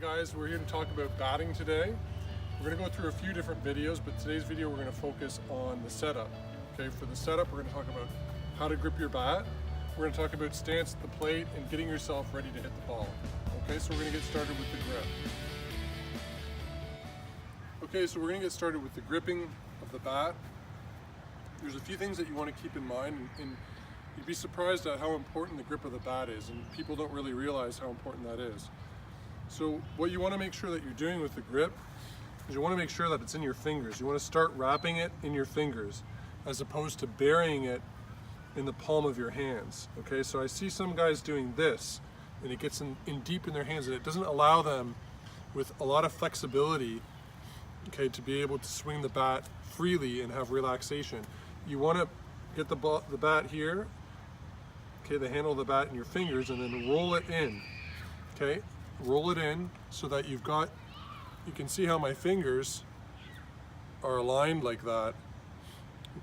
guys, we're here to talk about batting today. We're going to go through a few different videos, but today's video we're going to focus on the setup. Okay, for the setup we're going to talk about how to grip your bat. We're going to talk about stance at the plate and getting yourself ready to hit the ball. Okay, so we're going to get started with the grip. Okay, so we're going to get started with the gripping of the bat. There's a few things that you want to keep in mind, and you'd be surprised at how important the grip of the bat is, and people don't really realize how important that is. So what you want to make sure that you're doing with the grip is you want to make sure that it's in your fingers. You want to start wrapping it in your fingers as opposed to burying it in the palm of your hands. Okay, so I see some guys doing this and it gets in deep in their hands, and it doesn't allow them with a lot of flexibility, okay, to be able to swing the bat freely and have relaxation. You want to get the bat here, okay, the handle of the bat in your fingers, and then roll it in. Okay, roll it in so that you can see how my fingers are aligned like that.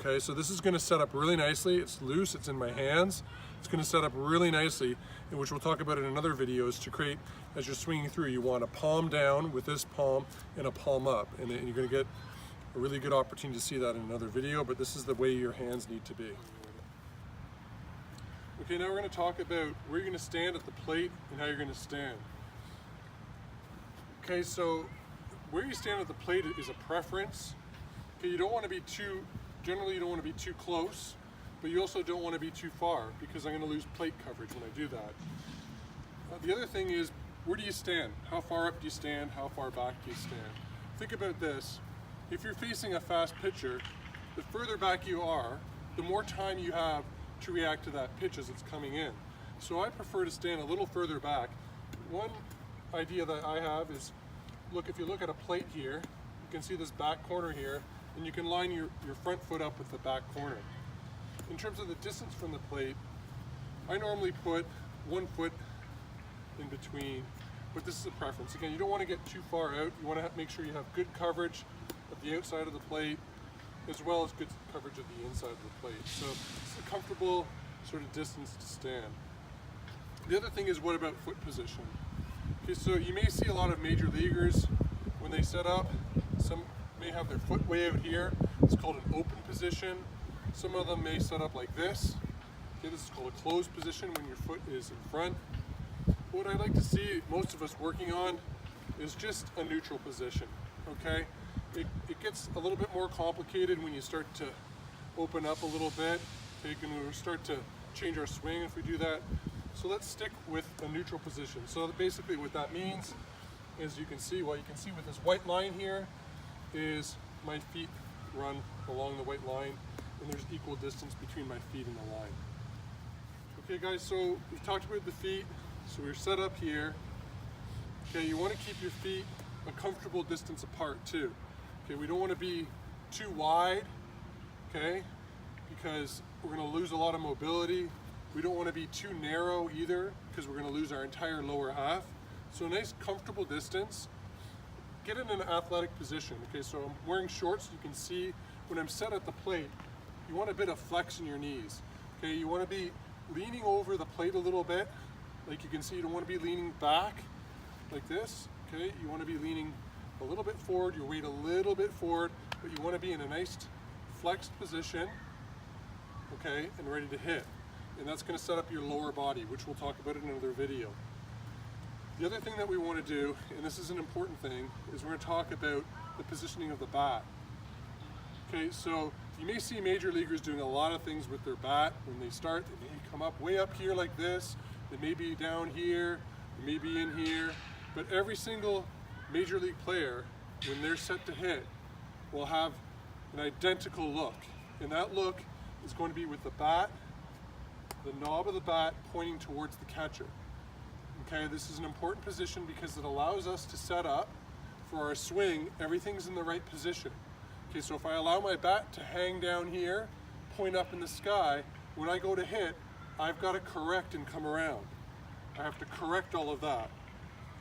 Okay, so this is going to set up really nicely. It's loose, it's in my hands. It's going to set up really nicely, and which we'll talk about in another video, is to create, as you're swinging through, you want a palm down with this palm and a palm up, and you're going to get a really good opportunity to see that in another video, but this is the way your hands need to be. Okay, now we're going to talk about where you're going to stand at the plate and how you're going to stand. Okay, so where you stand at the plate is a preference. Okay, you don't want to be generally you don't want to be too close, but you also don't want to be too far, because I'm going to lose plate coverage when I do that. The other thing is, where do you stand? How far up do you stand? How far back do you stand? Think about this. If you're facing a fast pitcher, the further back you are, the more time you have to react to that pitch as it's coming in. So I prefer to stand a little further back. One idea that I have is, look, if you look at a plate here, you can see this back corner here, and you can line your front foot up with the back corner. In terms of the distance from the plate, I normally put 1 foot in between, but this is a preference. Again, you don't want to get too far out. You want to make sure you have good coverage of the outside of the plate, as well as good coverage of the inside of the plate. So it's a comfortable sort of distance to stand. The other thing is, what about foot position? Okay, so you may see a lot of major leaguers when they set up. Some may have their foot way out here. It's called an open position. Some of them may set up like this. Okay, this is called a closed position, when your foot is in front. What I like to see most of us working on is just a neutral position. Okay, it gets a little bit more complicated when you start to open up a little bit. Okay, we'll start to change our swing if we do that. So let's stick with a neutral position. So basically what that means is, you can see with this white line here is my feet run along the white line, and there's equal distance between my feet and the line. Okay guys, so we've talked about the feet, so we're set up here. Okay, you want to keep your feet a comfortable distance apart too. Okay, we don't want to be too wide, okay, because we're going to lose a lot of mobility. We don't want to be too narrow either, because we're going to lose our entire lower half. So a nice comfortable distance. Get in an athletic position. Okay, so I'm wearing shorts. You can see when I'm set at the plate, you want a bit of flex in your knees. Okay, you want to be leaning over the plate a little bit. Like you can see, you don't want to be leaning back like this. Okay, you want to be leaning a little bit forward, your weight a little bit forward, but you want to be in a nice flexed position, okay, and ready to hit. And that's going to set up your lower body, which we'll talk about in another video. The other thing that we want to do, and this is an important thing, is we're going to talk about the positioning of the bat. Okay, so you may see major leaguers doing a lot of things with their bat. When they start, they may come up way up here like this, they may be down here, they may be in here, but every single major league player, when they're set to hit, will have an identical look. And that look is going to be with the bat, the knob of the bat pointing towards the catcher. Okay, this is an important position because it allows us to set up for our swing. Everything's in the right position. Okay, so if I allow my bat to hang down here, point up in the sky, when I go to hit, I've got to correct and come around. I have to correct all of that.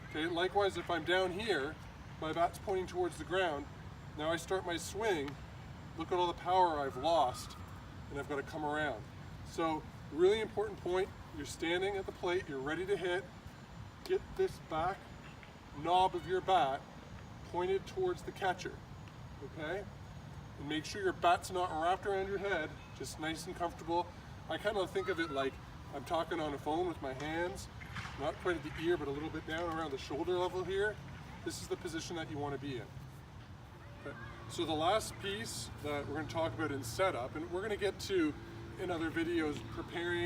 Okay, likewise, if I'm down here, my bat's pointing towards the ground, now I start my swing, look at all the power I've lost, and I've got to come around. So, really important point, you're standing at the plate, you're ready to hit, get this back knob of your bat pointed towards the catcher, okay? And make sure your bat's not wrapped around your head, just nice and comfortable. I kind of think of it like I'm talking on a phone with my hands, not quite at the ear, but a little bit down around the shoulder level here. This is the position that you want to be in. Okay. So the last piece that we're going to talk about in setup, and we're going to get to in other videos,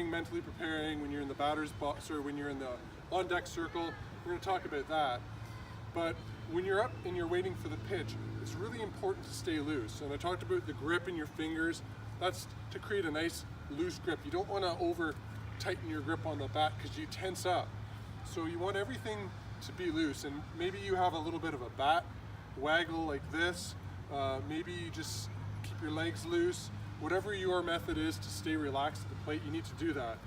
mentally preparing when you're in the batter's box or when you're in the on-deck circle. We're going to talk about that. But when you're up and you're waiting for the pitch, it's really important to stay loose. And I talked about the grip in your fingers. That's to create a nice loose grip. You don't want to over tighten your grip on the bat because you tense up. So you want everything to be loose, and maybe you have a little bit of a bat waggle like this. Maybe you just keep your legs loose. Whatever your method is to stay relaxed at the plate, you need to do that.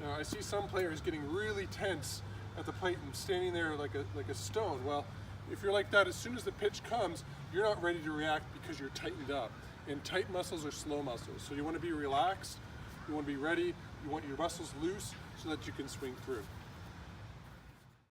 I see some players getting really tense at the plate and standing there like a stone. Well, if you're like that, as soon as the pitch comes, you're not ready to react because you're tightened up. And tight muscles are slow muscles. So you want to be relaxed, you want to be ready, you want your muscles loose so that you can swing through.